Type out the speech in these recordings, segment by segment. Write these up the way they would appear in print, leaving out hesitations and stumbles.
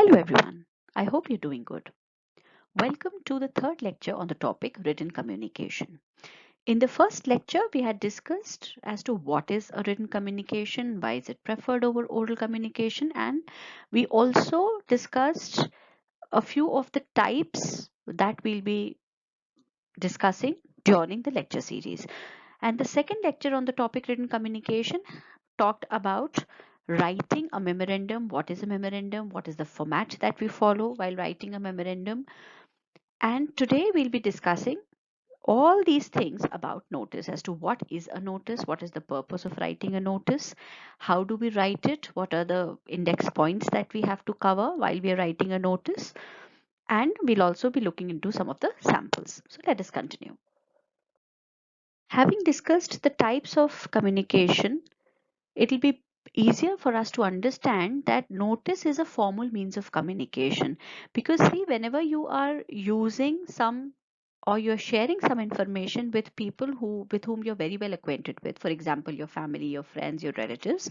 Hello everyone, I hope you're doing good. Welcome to the third lecture on the topic written communication. In the first lecture, we had discussed as to what is a written communication, why is it preferred over oral communication, and we also discussed a few of the types that we'll be discussing during the lecture series. And the second lecture on the topic written communication talked about writing a memorandum. What is a memorandum? What is the format that we follow while writing a memorandum? And today we'll be discussing all these things about notice as to what is a notice, what is the purpose of writing a notice, how do we write it, what are the index points that we have to cover while we are writing a notice, and we'll also be looking into some of the samples. So let us continue. Having discussed the types of communication, it'll be easier for us to understand that notice is a formal means of communication, because see, whenever you are using some or you're sharing some information with people with whom you're very well acquainted with, for example your family, your friends, your relatives,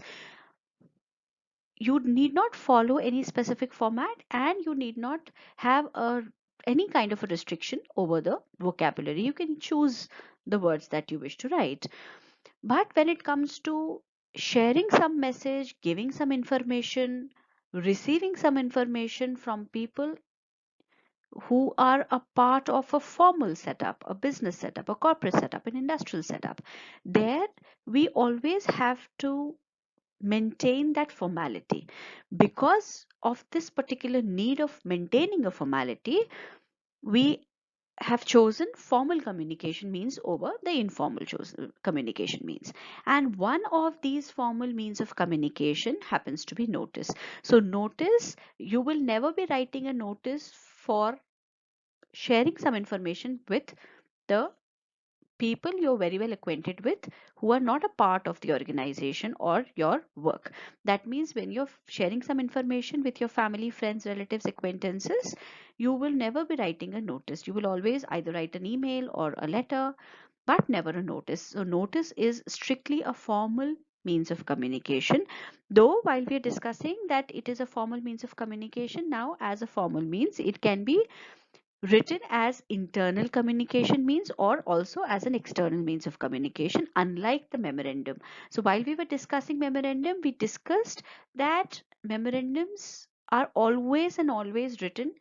you need not follow any specific format, and you need not have any kind of a restriction over the vocabulary. You can choose the words that you wish to write. But when it comes to sharing some message, giving some information, receiving some information from people who are a part of a formal setup, a business setup, a corporate setup, an industrial setup, there we always have to maintain that formality. Because of this particular need of maintaining a formality, we have chosen formal communication means over the informal communication means. And one of these formal means of communication happens to be notice. So notice, you will never be writing a notice for sharing some information with the people you're very well acquainted with who are not a part of the organization or your work. That means when you're sharing some information with your family, friends, relatives, acquaintances, you will never be writing a notice. You will always either write an email or a letter, but never a notice. So notice is strictly a formal means of communication. Though while we are discussing that it is a formal means of communication, now as a formal means, it can be written as internal communication means or also as an external means of communication, unlike the memorandum. So while we were discussing memorandum, we discussed that memorandums are always and always written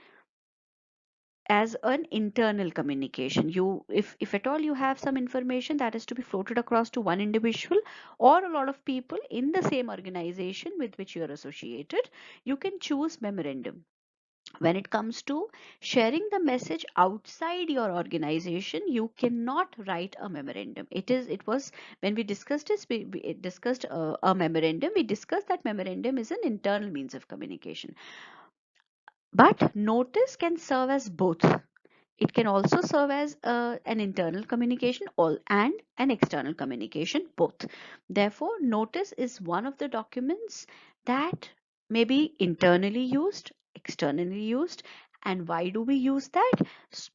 as an internal communication. You, if at all you have some information that is to be floated across to one individual or a lot of people in the same organization with which you are associated, you can choose memorandum. When it comes to sharing the message outside your organization, you cannot write a memorandum. It was when we discussed this, we discussed a memorandum. We discussed that memorandum is an internal means of communication, but notice can serve as both. It can also serve as an internal communication and an external communication both. Therefore notice is one of the documents that may be internally used, externally used. And why do we use that?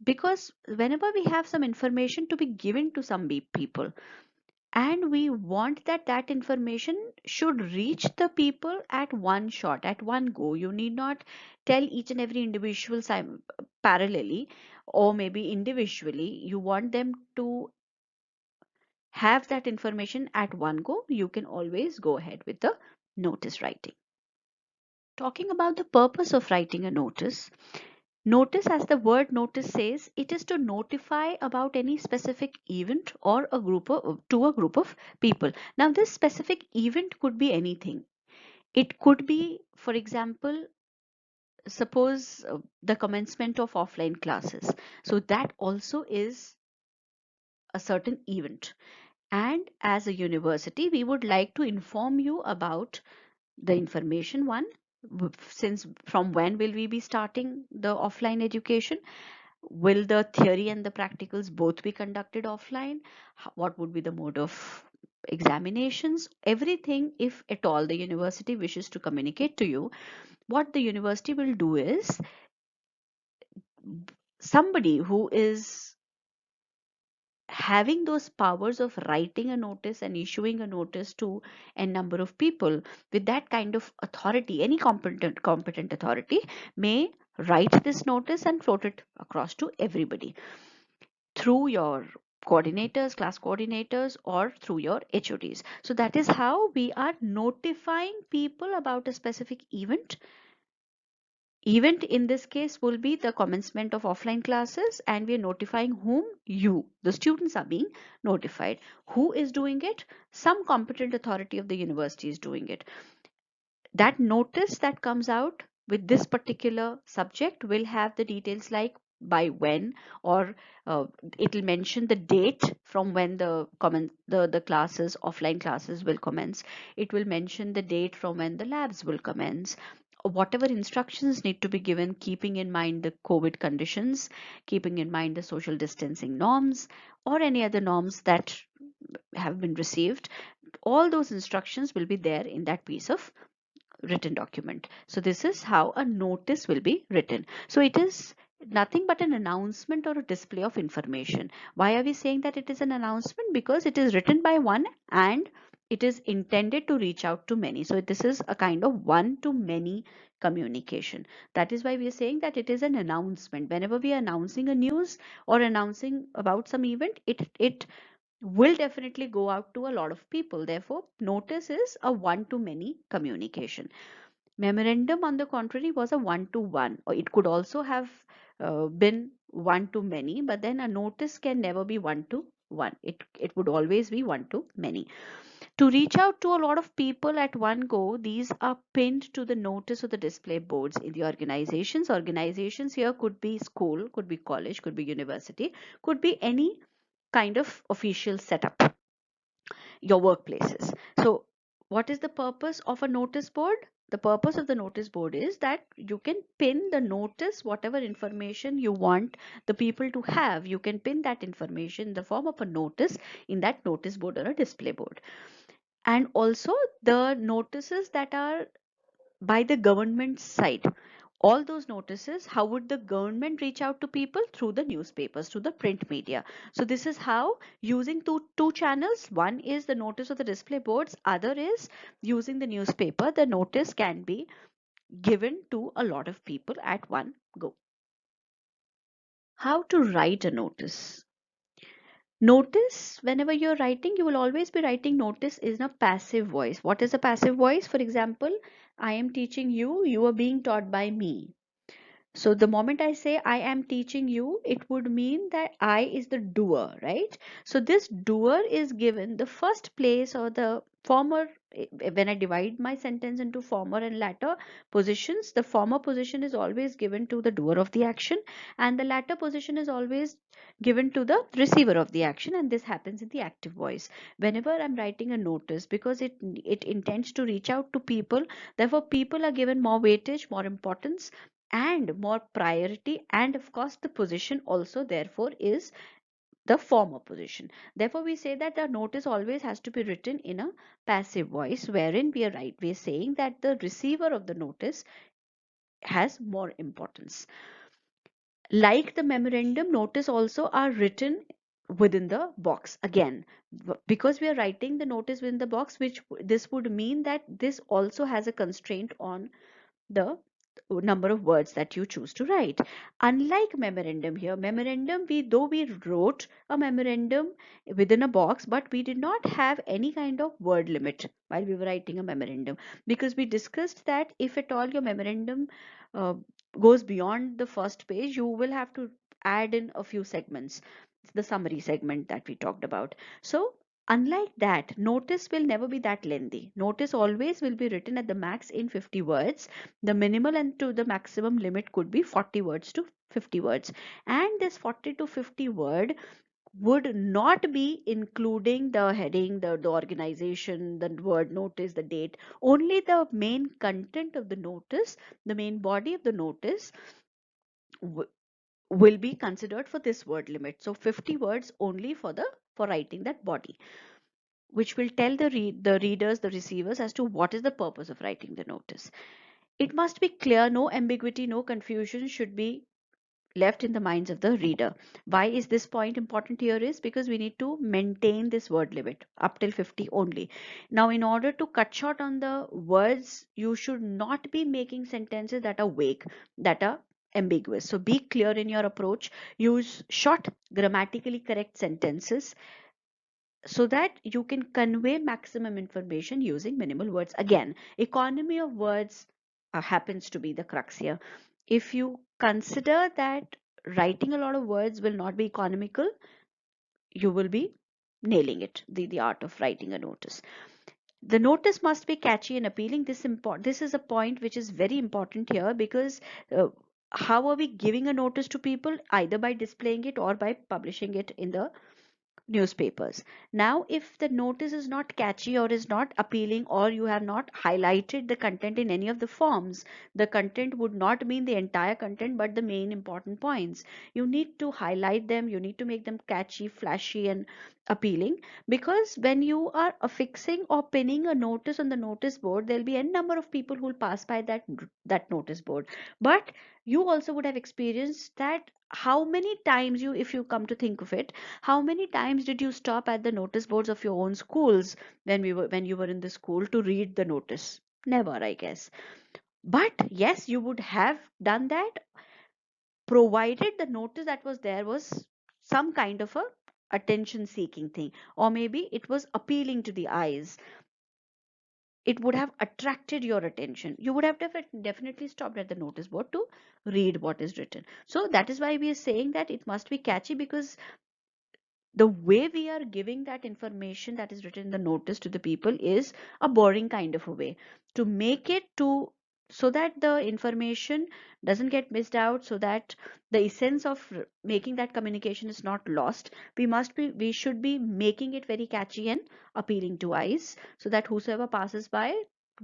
Because whenever we have some information to be given to some people, and we want that that information should reach the people at one shot, at one go. You need not tell each and every individual parallelly, or maybe individually. You want them to have that information at one go. You can always go ahead with the notice writing. Talking about the purpose of writing a notice, notice, as the word notice says, it is to notify about any specific event or a group to a group of people. Now, this specific event could be anything. It could be, for example, suppose the commencement of offline classes. So that also is a certain event. And as a university, we would like to inform you about the information one, since from when will we be starting the offline education, will the theory and the practicals both be conducted offline, what would be the mode of examinations, everything. If at all the university wishes to communicate to you, what the university will do is, somebody who is having those powers of writing a notice and issuing a notice to a number of people with that kind of authority, any competent authority may write this notice and float it across to everybody through your coordinators, class coordinators, or through your HODs. So that is how we are notifying people about a specific event. Event in this case will be the commencement of offline classes, and we are notifying whom? You, the students, are being notified. Who is doing it? Some competent authority of the university is doing it. That notice that comes out with this particular subject will have the details like by when, or it will mention the date from when the classes, offline classes, will commence. It will mention the date from when the labs will commence. Whatever instructions need to be given, keeping in mind the COVID conditions, keeping in mind the social distancing norms, or any other norms that have been received, all those instructions will be there in that piece of written document. So this is how a notice will be written. So it is nothing but an announcement or a display of information. Why are we saying that it is an announcement? Because it is written by one and it is intended to reach out to many. So this is a kind of one to many communication. That is why we are saying that it is an announcement. Whenever we are announcing a news or announcing about some event, it will definitely go out to a lot of people. Therefore, notice is a one to many communication. Memorandum, on the contrary, was a one to one, or it could also have been one to many, but then a notice can never be one to one. It would always be one to many. To reach out to a lot of people at one go, these are pinned to the notice or the display boards in the organizations. Organizations here could be school, could be college, could be university, could be any kind of official setup, your workplaces. So what is the purpose of a notice board? The purpose of the notice board is that you can pin the notice, whatever information you want the people to have, you can pin that information in the form of a notice in that notice board or a display board. And also the notices that are by the government side, all those notices, how would the government reach out to people? Through the newspapers, through the print media. So this is how, using two channels, one is the notice of the display boards, other is using the newspaper, the notice can be given to a lot of people at one go. How to write a notice? Notice, whenever you're writing, you will always be writing notice in a passive voice. What is a passive voice? For example, I am teaching you, you are being taught by me. So the moment I say I am teaching you, it would mean that I is the doer, right? So this doer is given the first place, or the former. When I divide my sentence into former and latter positions, the former position is always given to the doer of the action, and the latter position is always given to the receiver of the action, and this happens in the active voice. Whenever I'm writing a notice, because it intends to reach out to people, therefore people are given more weightage, more importance, and more priority, and of course the position also therefore is the former position. Therefore we say that the notice always has to be written in a passive voice, wherein we are saying that the receiver of the notice has more importance. Like the memorandum, notice also are written within the box. Again, because we are writing the notice within the box, which this would mean that this also has a constraint on the number of words that you choose to write. Unlike memorandum, here memorandum, we wrote a memorandum within a box, but we did not have any kind of word limit while we were writing a memorandum, because we discussed that if at all your memorandum uh, goes beyond the first page, you will have to add in a few segments, the summary segment that we talked about. So unlike that, notice will never be that lengthy. Notice always will be written at the max in 50 words. The minimal and to the maximum limit could be 40 words to 50 words. And this 40 to 50 word would not be including the heading, the organization, the word notice, the date. Only the main content of the notice, the main body of the notice will be considered for this word limit. So 50 words only for writing that body, which will tell the readers, the receivers, as to what is the purpose of writing the notice. It must be clear, no ambiguity, no confusion should be left in the minds of the reader. Why is this point important here is because we need to maintain this word limit up till 50 only. Now, in order to cut short on the words, you should not be making sentences that are vague, that are ambiguous. So be clear in your approach. Use short, grammatically correct sentences so that you can convey maximum information using minimal words. Again, economy of words happens to be the crux here. If you consider that writing a lot of words will not be economical, you will be nailing it, the art of writing a notice. The notice must be catchy and appealing. This is a point which is very important here, because uh, how are we giving a notice to people? Either by displaying it or by publishing it in the newspapers. Now, if the notice is not catchy or is not appealing, or you have not highlighted the content in any of the forms, the content would not mean the entire content but the main important points. You need to highlight them, you need to make them catchy, flashy, and appealing, because when you are affixing or pinning a notice on the notice board, there'll be a number of people who will pass by that notice board. But you also would have experienced that how many times, you if you come to think of it, how many times did you stop at the notice boards of your own schools when you were in the school to read the notice? Never, I guess. But yes, you would have done that provided the notice that was there was some kind of a attention seeking thing, or maybe it was appealing to the eyes. It would have attracted your attention. You would have definitely stopped at the notice board to read what is written. So that is why we are saying that it must be catchy, because the way we are giving that information that is written in the notice to the people is a boring kind of a way to make it to, so that the information doesn't get missed out, so that the essence of making that communication is not lost. We should be making it very catchy and appealing to eyes, so that whosoever passes by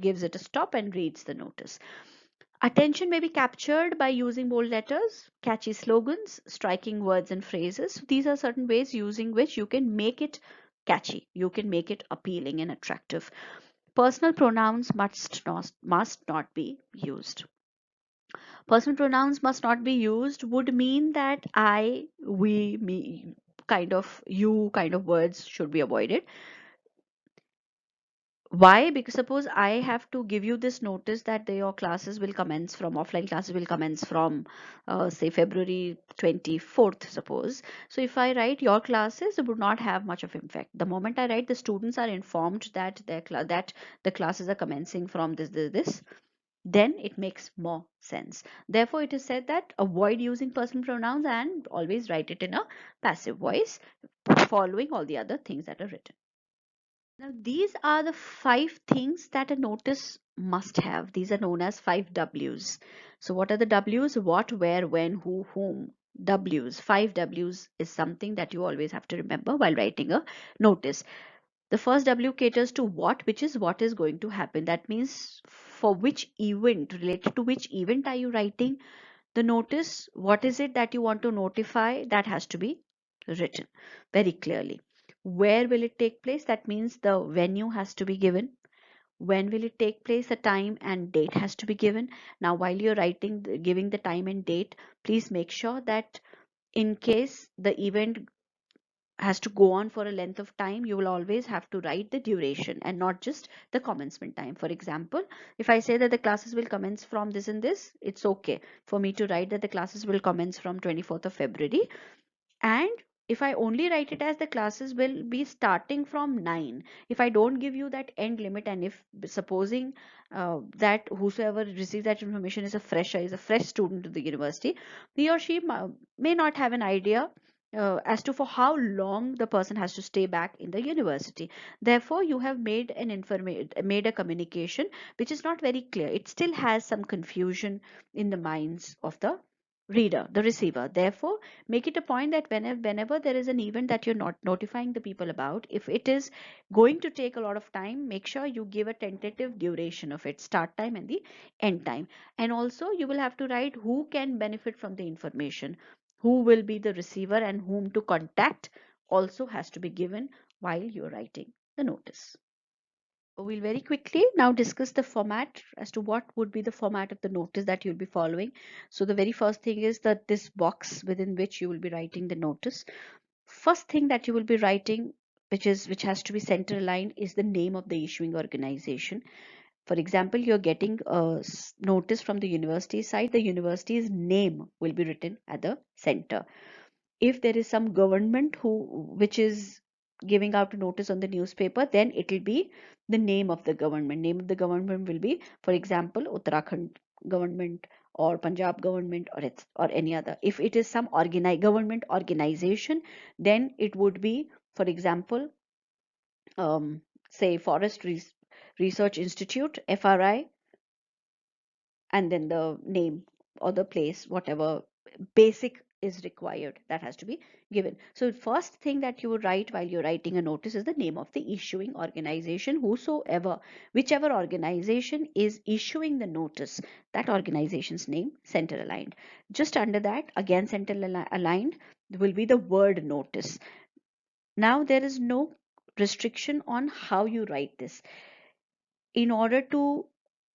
gives it a stop and reads the notice. Attention may be captured by using bold letters, catchy slogans, striking words and phrases. So these are certain ways using which you can make it catchy, you can make it appealing and attractive. Personal pronouns must not be used. Personal pronouns must not be used would mean that I, we, me kind of, you kind of words should be avoided. Why? Because suppose I have to give you this notice that your classes will commence from, offline classes will commence from, say, February 24th, suppose. So if I write your classes, it would not have much of impact. The moment I write, the students are informed that that the classes are commencing from this, then it makes more sense. Therefore, it is said that avoid using personal pronouns and always write it in a passive voice, following all the other things that are written. Now, these are the 5 things that a notice must have. These are known as 5 W's. So, what are the W's? What, where, when, who, whom. W's. 5 W's is something that you always have to remember while writing a notice. The first W caters to what, which is what is going to happen. That means for which event, related to which event are you writing the notice? What is it that you want to notify? That has to be written very clearly. Where will it take place? That means the venue has to be given. When will it take place? The time and date has to be given. Now, while you're writing, giving the time and date, please make sure that in case the event has to go on for a length of time, you will always have to write the duration and not just the commencement time. For example, if I say that the classes will commence from this and this, it's okay for me to write that the classes will commence from 24th of February. And if I only write it as the classes will be starting from 9, if I don't give you that end limit, and if supposing that whosoever receives that information is a fresher, is a fresh student to the university, he or she may not have an idea as to for how long the person has to stay back in the university. Therefore, you have made a communication which is not very clear. It still has some confusion in the minds of the reader, the receiver. Therefore, make it a point that whenever there is an event that you're not notifying the people about, if it is going to take a lot of time, make sure you give a tentative duration of it, start time and the end time. And also you will have to write who can benefit from the information, who will be the receiver, and whom to contact also has to be given while you're writing the notice. We'll very quickly now discuss the format as to what would be the format of the notice that you'll be following. So the very first thing is that this box within which you will be writing the notice. First thing that you will be writing, which has to be center aligned, is the name of the issuing organization. For example, you're getting a notice from the university side, the university's name will be written at the center. If there is some government which is giving out a notice on the newspaper, then it will be the name of the government. Name of the government will be, for example, Uttarakhand government or Punjab government, or any other. If it is some government organization, then it would be, for example, say Forest Research Institute, FRI, and then the name or the place, whatever basic is required, that has to be given. So first thing that you would write while you're writing a notice is the name of the issuing organization. Whichever organization is issuing the notice, that organization's name, center aligned. Just under that, again center aligned, will be the word notice. Now there is no restriction on how you write this. In order to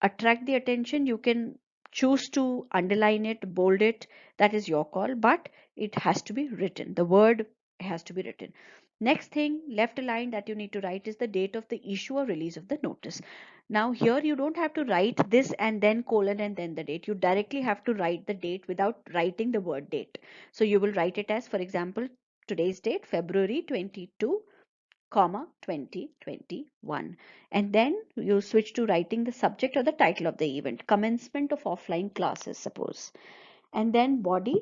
attract the attention, you can choose to underline it, bold it, that is your call, but it has to be written. The word has to be written. Next thing, left aligned, that you need to write is the date of the issue or release of the notice. Now here you don't have to write this and then colon and then the date. You directly have to write the date without writing the word date. So you will write it as, for example, today's date, February 22 comma 2021, and then you switch to writing the subject or the title of the event, commencement of offline classes, suppose, and then body.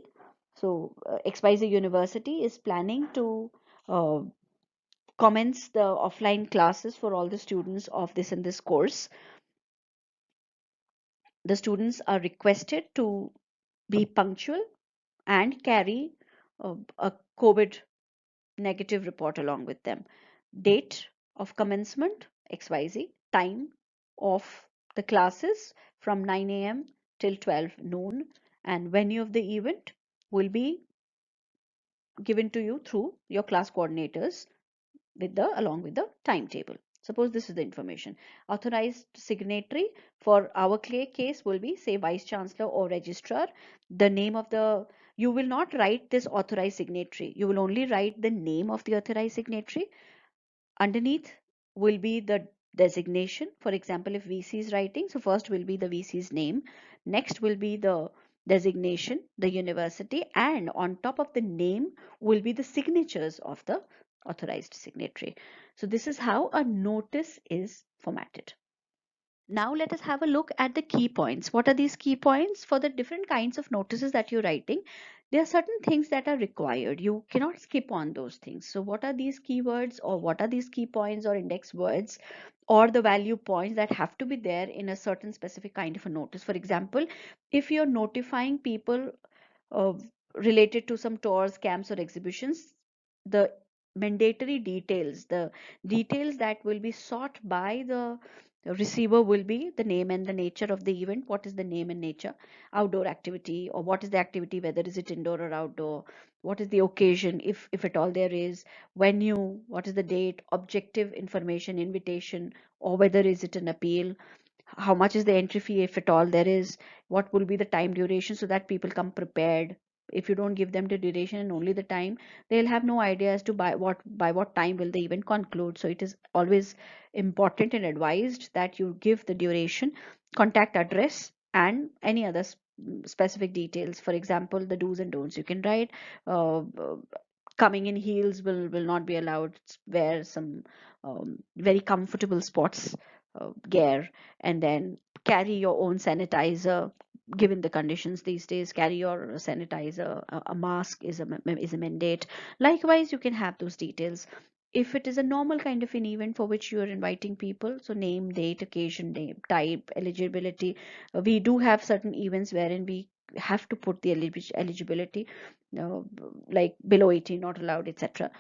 So XYZ University is planning to uh, commence the offline classes for all the students of this and this course. The students are requested to be punctual and carry a COVID negative report along with them. Date of commencement XYZ, time of the classes from 9 a.m. till 12 noon, and venue of the event will be given to you through your class coordinators along with the timetable. Suppose this is the information. Authorized signatory for our case will be, say, vice chancellor or registrar. The name of the, you will not write this authorized signatory, you will only write the name of the authorized signatory. Underneath will be the designation. For example, if VC is writing, so first will be the VC's name, next will be the designation, the university, and on top of the name will be the signatures of the authorized signatory. So this is how a notice is formatted. Now let us have a look at the key points. What are these key points? For the different kinds of notices that you're writing, there are certain things that are required. You cannot skip on those things. So what are these keywords, or what are these key points or index words or the value points that have to be there in a certain specific kind of a notice? For example, if you're notifying people uh, related to some tours, camps, or exhibitions, the mandatory details, the details that will be sought by the receiver will be the name and the nature of the event. What is the name and nature? Outdoor activity, or what is the activity, whether is it indoor or outdoor? What is the occasion, if at all there is? Venue, what is the date? Objective information, invitation, or whether is it an appeal? How much is the entry fee, if at all there is? What will be the time duration, so that people come prepared? If you don't give them the duration and only the time, they'll have no idea as to by what time will the event conclude. So it is always important and advised that you give the duration, contact address, and any other specific details. For example, the do's and don'ts you can write. Coming in heels will not be allowed. Wear some very comfortable sports gear, and then carry your own sanitizer. Given the conditions these days, carry your sanitizer. A mask is a mandate. Likewise, you can have those details. If it is a normal kind of an event for which you are inviting people, so name, date, occasion, name, type, eligibility. We do have certain events wherein we have to put the eligibility, uh, like below 18 not allowed, etc.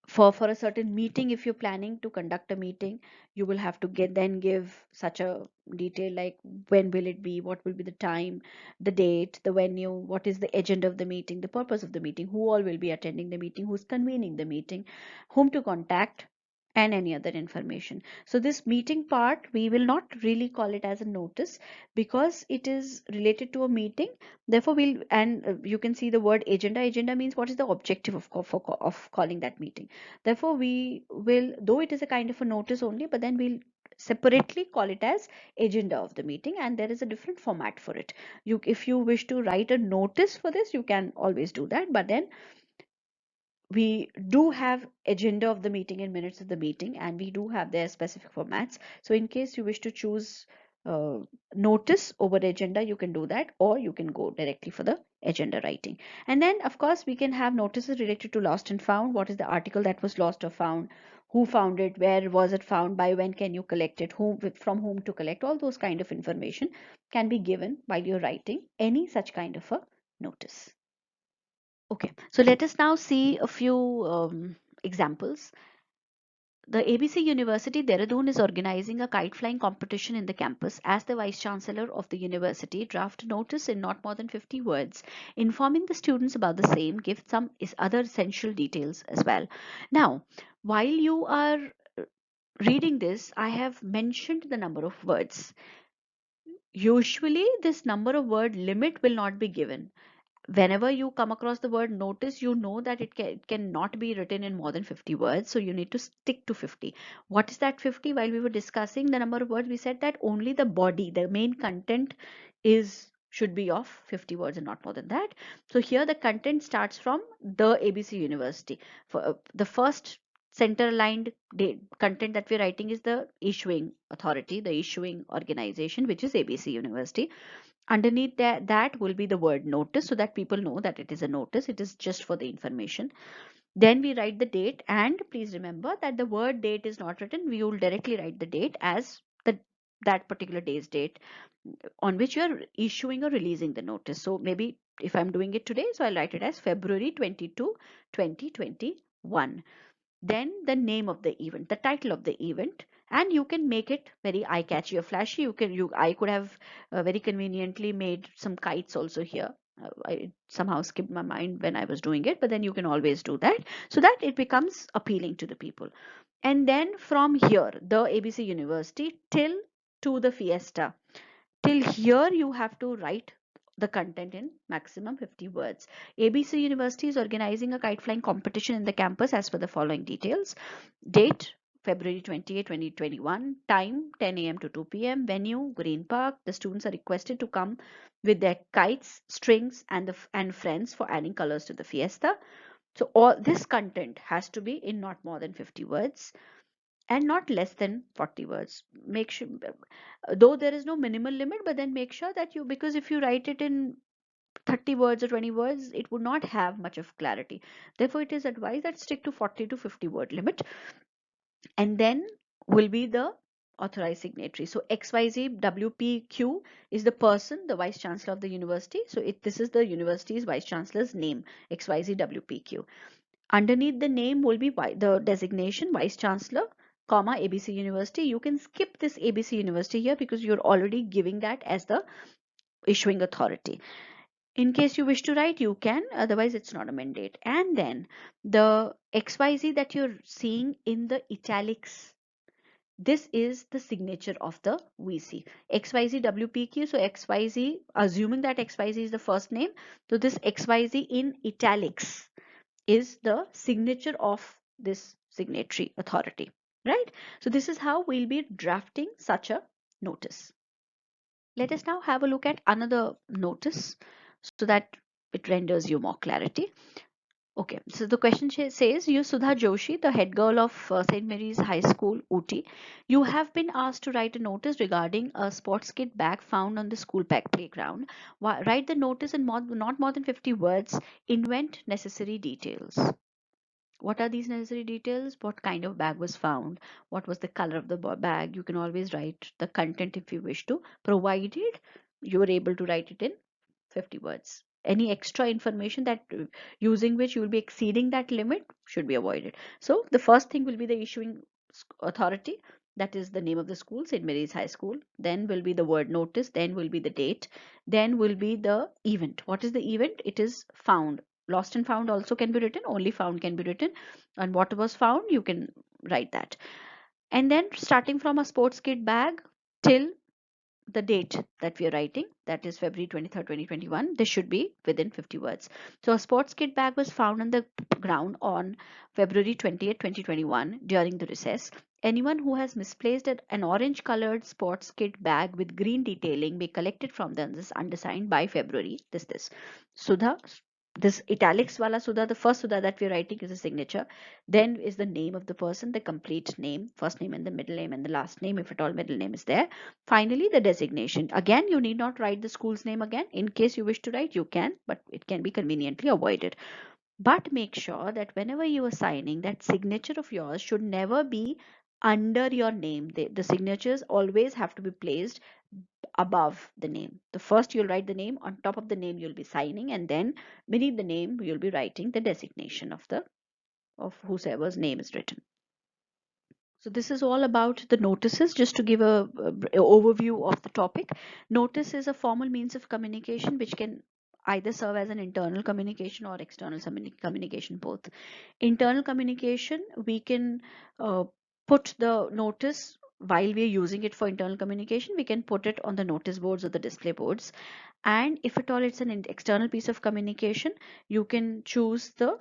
For a certain meeting, if you're planning to conduct a meeting, you will have to give such a detail, like when will it be, what will be the time, the date, the venue, what is the agenda of the meeting, the purpose of the meeting, who all will be attending the meeting, who's convening the meeting, whom to contact, and any other information. So this meeting part, we will not really call it as a notice because it is related to a meeting. Therefore, you can see the word agenda. Agenda means what is the objective of calling that meeting. Therefore, we will, though it is a kind of a notice only, but then we'll separately call it as agenda of the meeting, and there is a different format for it. If you wish to write a notice for this, you can always do that, but then we do have agenda of the meeting and minutes of the meeting, and we do have their specific formats. So in case you wish to choose uh, notice over agenda, you can do that, or you can go directly for the agenda writing. And then of course we can have notices related to lost and found. What is the article that was lost or found, who found it, where was it found, by when can you collect it, whom, from whom to collect. All those kind of information can be given while you're writing any such kind of a notice. Okay, so let us now see a few examples. The ABC University Dehradun is organizing a kite flying competition in the campus. As the Vice Chancellor of the university, draft a notice in not more than 50 words, informing the students about the same, give some other essential details as well. Now, while you are reading this, I have mentioned the number of words. Usually, this number of word limit will not be given. Whenever you come across the word notice, you know that it cannot be written in more than 50 words, so you need to stick to 50. What is that 50? While we were discussing the number of words, we said that only the body, the main content, is should be of 50 words and not more than that. So here the content starts from the ABC University. For the first center aligned content that we're writing is the issuing authority, the issuing organization, which is ABC University. Underneath that will be the word notice, so that people know that it is a notice, it is just for the information. Then we write the date, and please remember that the word date is not written. We will directly write the date as that particular day's date on which you are issuing or releasing the notice. So maybe if I'm doing it today, so I'll write it as February 22 2021. Then the name of the event, the title of the event, and you can make it very eye catchy or flashy. I could have very conveniently made some kites also here. I somehow skipped my mind when I was doing it, but then you can always do that so that it becomes appealing to the people. And then from here, the ABC University till to the fiesta, till here you have to write the content in maximum 50 words. ABC University is organizing a kite flying competition in the campus as per the following details. Date February 28, 2021. Time 10 a.m. to 2 p.m. Venue Green Park. The students are requested to come with their kites, strings, and friends for adding colors to the fiesta. So all this content has to be in not more than 50 words and not less than 40 words. Make sure, though there is no minimal limit, but then make sure that because if you write it in 30 words or 20 words, it would not have much of clarity. Therefore, it is advised that stick to 40 to 50 word limit. And then will be the authorized signatory. So XYZ WPQ is the person, the vice chancellor of the university. So this is the university's vice chancellor's name, XYZ WPQ. Underneath the name will be the designation vice chancellor, comma ABC University. You can skip this ABC University here because you're already giving that as the issuing authority. In case you wish to write, you can, otherwise it's not a mandate. And then the XYZ that you're seeing in the italics, this is the signature of the VC. XYZ WPQ. So XYZ, assuming that XYZ is the first name, so this XYZ in italics is the signature of this signatory authority, right? So this is how we'll be drafting such a notice. Let us now have a look at another notice so that it renders you more clarity. Okay, so the question says, you Sudha Joshi, the head girl of St. Mary's High School, Ooty, you have been asked to write a notice regarding a sports kit bag found on the school playground. Write the notice in not more than 50 words. Invent necessary details. What are these necessary details? What kind of bag was found? What was the color of the bag? You can always write the content if you wish to, provided you are able to write it in 50 words. Any extra information that using which you will be exceeding that limit should be avoided. So the first thing will be the issuing authority, that is the name of the school, St. Mary's High School. Then will be the word notice, then will be the date, then will be the event. What is the event? It is found. Lost and found also can be written, only found can be written. And what was found, you can write that. And then starting from a sports kit bag till the date that we are writing, that is February 23rd, 2021, this should be within 50 words. So a sports kit bag was found on the ground on February 20th, 2021 during the recess. Anyone who has misplaced an orange colored sports kit bag with green detailing be collected from the undersigned by February this. Sudha, this italics wala Sudha, the first Sudha that we're writing is a signature. Then is the name of the person, the complete name, first name and the middle name and the last name, if at all middle name is there. Finally, the designation. Again, you need not write the school's name again. In case you wish to write, you can, but it can be conveniently avoided. But make sure that whenever you are signing, that signature of yours should never be under your name. The signatures always have to be placed above the name. The first you'll write the name, on top of the name you'll be signing, and then beneath the name you'll be writing the designation of whosoever's name is written. So this is all about the notices. Just to give a overview of the topic, notice is a formal means of communication which can either serve as an internal communication or external communication, both. Internal communication, we can put the notice while we are using it for internal communication. We can put it on the notice boards or the display boards. And if at all it's an external piece of communication, you can choose the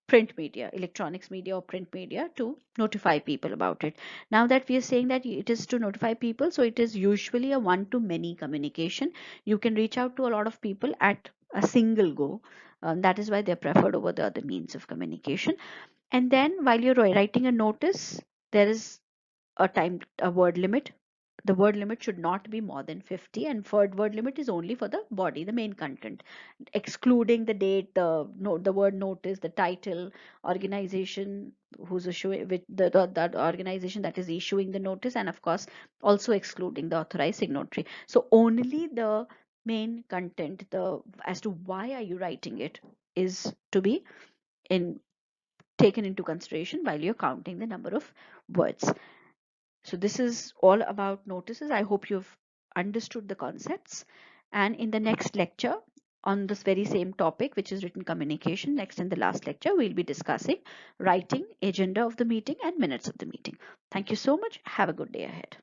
print media, electronics media or print media, to notify people about it. Now that we are saying that it is to notify people, so it is usually a one to many communication. You can reach out to a lot of people at a single go. That is why they're preferred over the other means of communication. And then while you're writing a notice, there is a word limit. The word limit should not be more than 50, and word limit is only for the body, the main content, excluding the date, the word notice, the title, organization who's issuing, with the organization that is issuing the notice, and of course also excluding the authorized signatory. So only the main content, the as to why are you writing it, is to be in taken into consideration while you're counting the number of words. So this is all about notices. I hope you've understood the concepts. And in the next lecture on this very same topic, which is written communication, next in the last lecture, we'll be discussing writing, agenda of the meeting, and minutes of the meeting. Thank you so much. Have a good day ahead.